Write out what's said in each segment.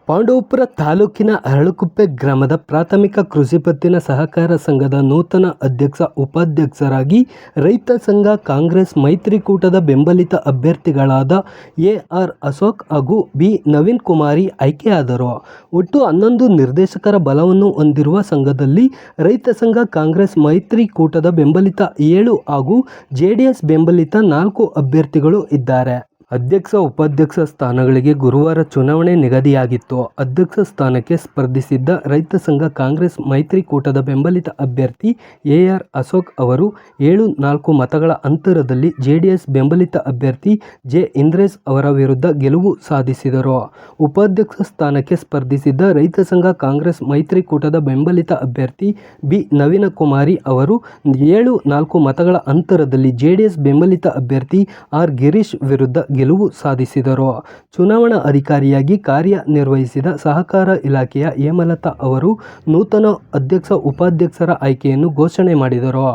ಪಾಂಡವಪುರ ತಾಲೂಕಿನ ಅರಳಕುಪ್ಪೆ ಗ್ರಾಮದ ಪ್ರಾಥಮಿಕ ಕೃಷಿ ಪತ್ತಿನ ಸಹಕಾರ ಸಂಘದ ನೂತನ ಅಧ್ಯಕ್ಷ-ಉಪಾಧ್ಯಕ್ಷರಾಗಿ ರೈತ ಸಂಘ ಕಾಂಗ್ರೆಸ್ ಮೈತ್ರಿಕೂಟದ ಬೆಂಬಲಿತ ಅಭ್ಯರ್ಥಿಗಳಾದ ಎ.ಆರ್. ಅಶೋಕ್ ಹಾಗೂ ಬಿ. ನವೀನ್ ಕುಮಾರಿ ಆಯ್ಕೆಯಾದರು. ಒಟ್ಟು 11 ನಿರ್ದೇಶಕರ ಬಲವನ್ನು ಹೊಂದಿರುವ ಸಂಘದಲ್ಲಿ ರೈತ ಸಂಘ ಕಾಂಗ್ರೆಸ್ ಮೈತ್ರಿಕೂಟದ ಬೆಂಬಲಿತ 7 ಹಾಗೂ ಜೆಡಿಎಸ್ ಬೆಂಬಲಿತ 4 ಅಭ್ಯರ್ಥಿಗಳು ಇದ್ದಾರೆ. ಅಧ್ಯಕ್ಷ-ಉಪಾಧ್ಯಕ್ಷ ಸ್ಥಾನಗಳಿಗೆ ಗುರುವಾರ ಚುನಾವಣೆ ನಿಗದಿಯಾಗಿತ್ತು. ಅಧ್ಯಕ್ಷ ಸ್ಥಾನಕ್ಕೆ ಸ್ಪರ್ಧಿಸಿದ್ದ ರೈತ ಸಂಘ ಕಾಂಗ್ರೆಸ್ ಮೈತ್ರಿಕೂಟದ ಬೆಂಬಲಿತ ಅಭ್ಯರ್ಥಿ ಎ.ಆರ್. ಅಶೋಕ್ ಅವರು 7-4 ಮತಗಳ ಅಂತರದಲ್ಲಿ ಜೆಡಿಎಸ್ ಬೆಂಬಲಿತ ಅಭ್ಯರ್ಥಿ ಜೆ. ಇಂದ್ರೇಶ್ ಅವರ ವಿರುದ್ಧ ಗೆಲುವು ಸಾಧಿಸಿದರು. ಉಪಾಧ್ಯಕ್ಷ ಸ್ಥಾನಕ್ಕೆ ಸ್ಪರ್ಧಿಸಿದ್ದ ರೈತ ಸಂಘ ಕಾಂಗ್ರೆಸ್ ಮೈತ್ರಿಕೂಟದ ಬೆಂಬಲಿತ ಅಭ್ಯರ್ಥಿ ಬಿ. ನವೀನ್ ಕುಮಾರಿ ಅವರು 7-4 ಮತಗಳ ಅಂತರದಲ್ಲಿ ಜೆಡಿಎಸ್ ಬೆಂಬಲಿತ ಅಭ್ಯರ್ಥಿ ಆರ್. ಗಿರೀಶ್ ವಿರುದ್ಧ ಗೆಲುವು ಸಾಧಿಸಿದರು. ಚುನಾವಣಾ ಅಧಿಕಾರಿಯಾಗಿ ಕಾರ್ಯನಿರ್ವಹಿಸಿದ ಸಹಕಾರ ಇಲಾಖೆಯ ಹೇಮಲತಾ ಅವರು ನೂತನ ಅಧ್ಯಕ್ಷ-ಉಪಾಧ್ಯಕ್ಷರ ಆಯ್ಕೆಯನ್ನು ಘೋಷಣೆ ಮಾಡಿದರು.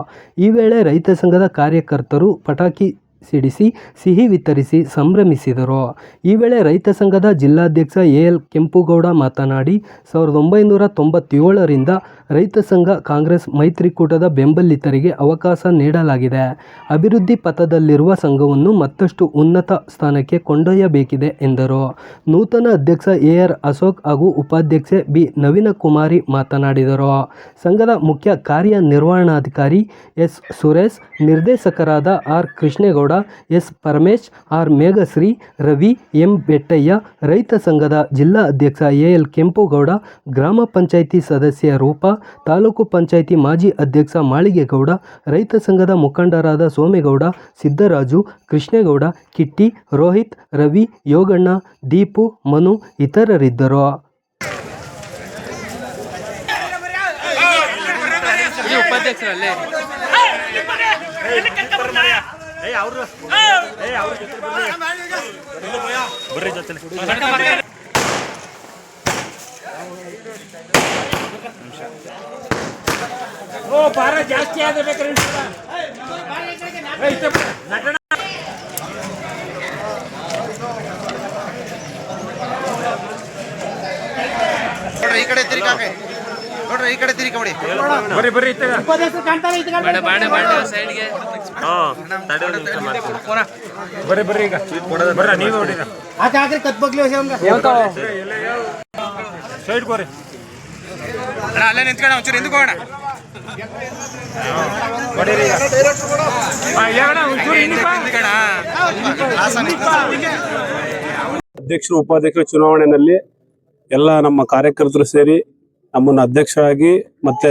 ಈ ವೇಳೆ ರೈತ ಸಂಘದ ಕಾರ್ಯಕರ್ತರು ಪಟಾಕಿ ಸಿಡಿಸಿ ಸಿಹಿ ವಿತರಿಸಿ ಸಂಭ್ರಮಿಸಿದರು. ಈ ವೇಳೆ ರೈತ ಸಂಘದ ಜಿಲ್ಲಾಧ್ಯಕ್ಷ ಎ.ಎಲ್. ಕೆಂಪುಗೌಡ ಮಾತನಾಡಿ 1997ರಿಂದ ರೈತ ಸಂಘ ಕಾಂಗ್ರೆಸ್ ಮೈತ್ರಿಕೂಟದ ಬೆಂಬಲಿತರಿಗೆ ಅವಕಾಶ ನೀಡಲಾಗಿದೆ. ಅಭಿವೃದ್ಧಿ ಪಥದಲ್ಲಿರುವ ಸಂಘವನ್ನು ಮತ್ತಷ್ಟು ಉನ್ನತ ಸ್ಥಾನಕ್ಕೆ ಕೊಂಡೊಯ್ಯಬೇಕಿದೆ ಎಂದರು. ನೂತನ ಅಧ್ಯಕ್ಷ ಎ.ಆರ್. ಅಶೋಕ್ ಹಾಗೂ ಉಪಾಧ್ಯಕ್ಷೆ ಬಿ. ನವೀನ್ ಕುಮಾರಿ ಮಾತನಾಡಿದರು. ಸಂಘದ ಮುಖ್ಯ ಕಾರ್ಯನಿರ್ವಹಣಾಧಿಕಾರಿ ಎಸ್. ಸುರೇಶ್, ನಿರ್ದೇಶಕರಾದ R. Krishnegowda, S. Paramesh, R. Meghashree, Ravi, M. Bettaiah, ರೈತ ಸಂಘದ ಜಿಲ್ಲಾ ಅಧ್ಯಕ್ಷ ಎ.ಎಲ್. ಕೆಂಪುಗೌಡ, ಗ್ರಾಮ ಪಂಚಾಯಿತಿ ಸದಸ್ಯೆ ರೂಪಾ, ತಾಲೂಕು ಪಂಚಾಯಿತಿ ಮಾಜಿ ಅಧ್ಯಕ್ಷ ಮಾಳಿಗೇಗೌಡ, ರೈತ ಸಂಘದ ಮುಖಂಡರಾದ ಸೋಮೇಗೌಡ, ಸಿದ್ದರಾಜು, ಕೃಷ್ಣೇಗೌಡ, ಕಿಟ್ಟಿ, ರೋಹಿತ್, ರವಿ, ಯೋಗಣ್ಣ, ದೀಪು, ಮನು ಇತರರಿದ್ದರು. ಭಾರ ಜಾಸ್ತಿ ಆಗಬೇಕ್ರಿ. ಈ ಕಡೆ ತಿರುಗಿ ನೋಡ್ರಿ, ಈ ಕಡೆ ತಿರುಗಿ ಕೊಡಿ. ಬರ್ರಿ ಬರ್ರಿ ಬರ್ರಿ ಬರ್ರಿ ಈಗ ಬರ್ರ ನೀವು ನೋಡಿ ಕತ್ ಬಗ್ಲಿ ಸೈಡ್ ಕೋರಿ ಅಲ್ಲೇ ನಿಂತ್ಕೊಂಡು ಒಂಚೂರು ಹಿಂದಕ್ಕೆ ಹೋಗೋಣ. ಅಧ್ಯಕ್ಷರು ಉಪಾಧ್ಯಕ್ಷರ ಚುನಾವಣೆಯಲ್ಲಿ ಎಲ್ಲ ನಮ್ಮ ಕಾರ್ಯಕರ್ತರು ಸೇರಿ ನಮ್ಮನ್ನು ಅಧ್ಯಕ್ಷರಾಗಿ ಮತ್ತೆ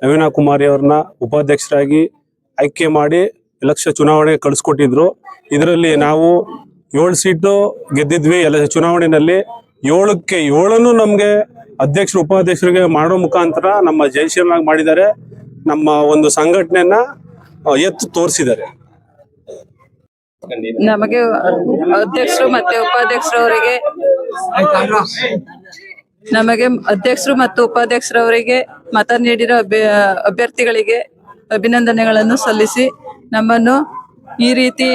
ನವೀನ್ ಕುಮಾರಿ ಅವ್ರನ್ನ ಉಪಾಧ್ಯಕ್ಷರಾಗಿ ಆಯ್ಕೆ ಮಾಡಿ ಎಲೆಕ್ಷನ್ ಚುನಾವಣೆಗೆ ಕಳಿಸ್ಕೊಟ್ಟಿದ್ರು. ಇದರಲ್ಲಿ ನಾವು 7 ಸೀಟು ಗೆದ್ದಿದ್ವಿ. ಎಲ್ಲ ಚುನಾವಣೆಯಲ್ಲಿ 7ಕ್ಕೆ 7 ನಮ್ಗೆ ಅಧ್ಯಕ್ಷರು ಉಪಾಧ್ಯಕ್ಷರಿಗೆ ಮಾಡೋ ಮುಖಾಂತರ ನಮ್ಮ ಜಯಶೀಲನಾಗಿ ಮಾಡಿದ್ದಾರೆ. ನಮ್ಮ ಒಂದು ಸಂಘಟನೆಯನ್ನ ಎತ್ತು ತೋರಿಸಿದ್ದಾರೆ. ನಮಗೆ ಅಧ್ಯಕ್ಷರು ಮತ್ತೆ ಉಪಾಧ್ಯಕ್ಷರವರಿಗೆ ಮತ ನೀಡಿರೋ ಅಭ್ಯರ್ಥಿಗಳಿಗೆ ಅಭಿನಂದನೆಗಳನ್ನು ಸಲ್ಲಿಸಿ ನಮ್ಮನ್ನು ಈ ರೀತಿ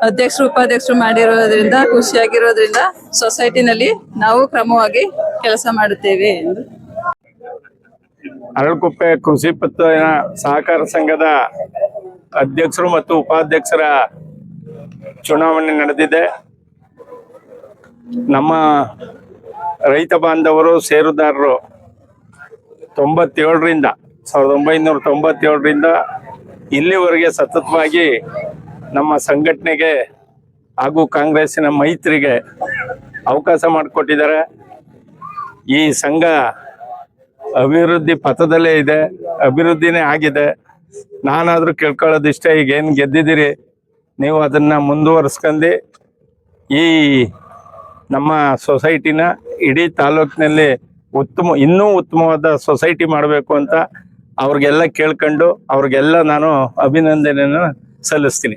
ಅಧ್ಯಕ್ಷರು ಉಪಾಧ್ಯಕ್ಷರು ಮಾಡಿರೋದ್ರಿಂದ ಖುಷಿಯಾಗಿರೋದ್ರಿಂದ ಸೊಸೈಟಿನಲ್ಲಿ ನಾವು ಕ್ರಮವಾಗಿ ಕೆಲಸ ಮಾಡುತ್ತೇವೆ ಎಂದು ಅರಳಕುಪ್ಪೆ ಕೃಷಿ ಪತ್ತಿನ ಸಹಕಾರ ಸಂಘದ ಅಧ್ಯಕ್ಷರು ಮತ್ತು ಉಪಾಧ್ಯಕ್ಷರ ಚುನಾವಣೆ ನಡೆದಿದೆ. ನಮ್ಮ ರೈತ ಬಾಂಧವರು ಷೇರುದಾರರು 1997ರಿಂದ ಇಲ್ಲಿವರೆಗೆ ಸತತವಾಗಿ ನಮ್ಮ ಸಂಘಟನೆಗೆ ಹಾಗೂ ಕಾಂಗ್ರೆಸ್ಸಿನ ಮೈತ್ರಿಗೆ ಅವಕಾಶ ಮಾಡಿಕೊಟ್ಟಿದ್ದಾರೆ. ಈ ಸಂಘ ಅಭಿವೃದ್ಧಿ ಪಥದಲ್ಲೇ ಇದೆ, ಅಭಿವೃದ್ಧಿನೇ ಆಗಿದೆ. ನಾನಾದರೂ ಕೇಳ್ಕೊಳ್ಳೋದಿಷ್ಟೇ, ಈಗ ಏನು ಗೆದ್ದಿದ್ದೀರಿ ನೀವು ಅದನ್ನ ಮುಂದುವರಿಸ್ಕೊಂಡು ಈ ನಮ್ಮ ಸೊಸೈಟಿನ ಇಡೀ ತಾಲೂಕಿನಲ್ಲಿ ಇನ್ನೂ ಉತ್ತಮವಾದ ಸೊಸೈಟಿ ಮಾಡಬೇಕು ಅಂತ ಅವ್ರಿಗೆಲ್ಲ ಕೇಳ್ಕೊಂಡು ಅವ್ರಿಗೆಲ್ಲ ನಾನು ಅಭಿನಂದನೆಯನ್ನು ಸಲ್ಲಿಸ್ತೀನಿ.